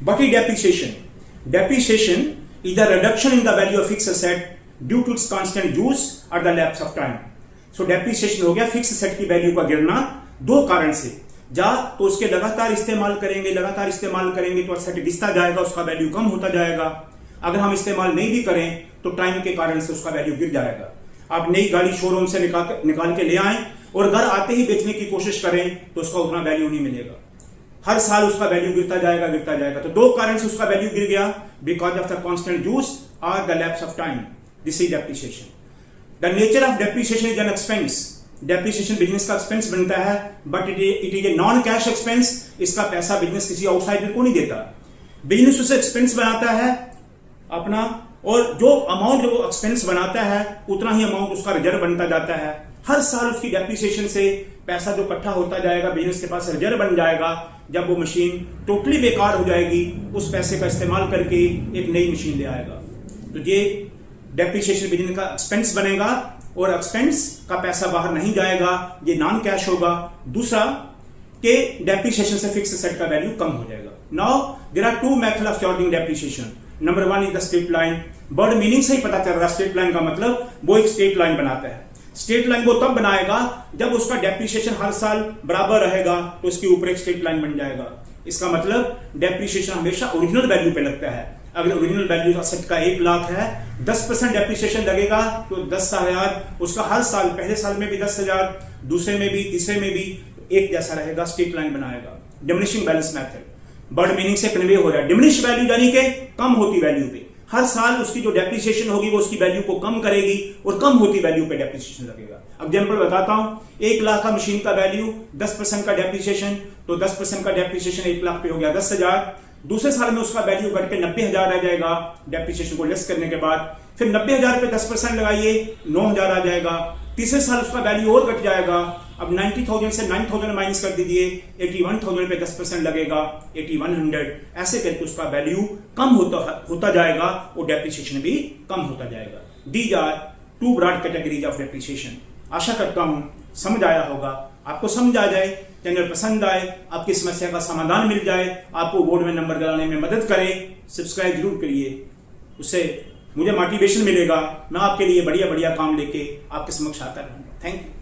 What is depreciation? Depreciation is the reduction in the value of fixed asset due to its constant use at the lapse of time. So depreciation हो गया fix asset की value का गिरना दो कारण से। तो उसके लगातार इस्तेमाल करेंगे तो एसेट घिसता जाएगा, उसका वैल्यू कम होता जाएगा। अगर हम इस्तेमाल नहीं भी करें तो टाइम के कारण से उसका वैल्यू गिर जाएगा। आप नई गाड़ी शोरूम से निकाल के ले आए और घर आते ही बेचने की कोशिश करें तो उसका उतना वैल्यू नहीं मिलेगा। हर साल उसका वैल्यू गिरता जाएगा। तो दो कारण से उसका वैल्यू गिर गया, because of the constant use और the lapse of time. This is depreciation. The nature of depreciation is an expense. Depreciation business का एक्सपेंस बनता है, but it is a non cash expense. इसका पैसा बिजनेस किसी outsider को नहीं देता। बिजनेस उसे एक्सपेंस बनाता है अपना, और जो अमाउंट वो एक्सपेंस बनाता है उतना ही अमाउंट उसका रिजर्व बनता जाता है। हर साल उसकी डेप्रिसिएशन से पैसा जो इकट्ठा होता जाएगा, बिजनेस के पास रिजर्व बन जाएगा। जब वो मशीन टोटली बेकार हो जाएगी, उस पैसे का इस्तेमाल करके एक नई मशीन ले आएगा। तो ये डेप्रिसिएशन बिजनेस का एक्सपेंस बनेगा और एक्सपेंस का पैसा बाहर नहीं जाएगा, ये नॉन कैश होगा। दूसरा कि डेप्रिसिएशन से फिक्स एसेट का वैल्यू कम हो जाएगा। Now there are two method of charging depreciation. Number one is the straight line. Word meaning से ही पता चल रहा है स्ट्रेट लाइन का मतलब वो एक स्ट्रेट लाइन बनाता है। स्ट्रेट लाइन वो तब बनाएगा जब उसका डेप्रिसिएशन हर साल बराबर रहेगा, तो उसके ऊपर एक स्ट्रेट लाइन बन जाएगा। इसका मतलब डेप्रिसिएशन हमेशा ओरिजिनल वैल्यू पे लगता है। अगर ओरिजिनल वैल्यू एसेट का 1 लाख है, 10% डेप्रिसिएशन लगेगा तो 10,000 उसका हर साल, पहले साल में भी 10,000, दूसरे में भी, तीसरे में भी एक जैसा रहेगा, स्ट्रेट लाइन बनाएगा। Diminishing balance method. Word meaning से कन्वे हो रहा है। डिमिनिश वैल्यू यानी कि कम होती वैल्यू पे हर साल उसकी जो डेप्रिसिएशन होगी वो उसकी वैल्यू को कम करेगी और कम होती वैल्यू पे डेप्रिसिएशन लगेगा। एग्जांपल बताता हूं, 1 लाख का मशीन का वैल्यू, 10% का डेप्रिसिएशन, तो 10% का डेप्रिसिएशन 1 लाख पे हो गया 10,000। दूसरे साल में उसका वैल्यू घट के 90,000 आ जाएगा डेप्रिसिएशन को लेस करने के बाद। फिर 90,000 पे 10% लगाइए, 9,000 आ जाएगा। तीसरे साल उसका वैल्यू और घट जाएगा। अब 90,000 से 9,000 माइनस कर दीजिए, 81,000 पे 10% लगेगा, 8100। ऐसे करके उसका वैल्यू कम होता जाएगा और डेप्रिसिएशन भी कम होता जाएगा। These are two broad categories of depreciation. आशा करता हूं समझ आया होगा। आपको समझ आ जाए, चैनल पसंद आए, आपकी समस्या का समाधान मिल जाए, आपको बोर्ड में नंबर दिलाने में मदद करे, सब्सक्राइब जरूर करिए। उससे मुझे मोटिवेशन मिलेगा। मैं आपके लिए बढ़िया बढ़िया काम लेके आपके समक्ष आता रहूंगा। Thank you.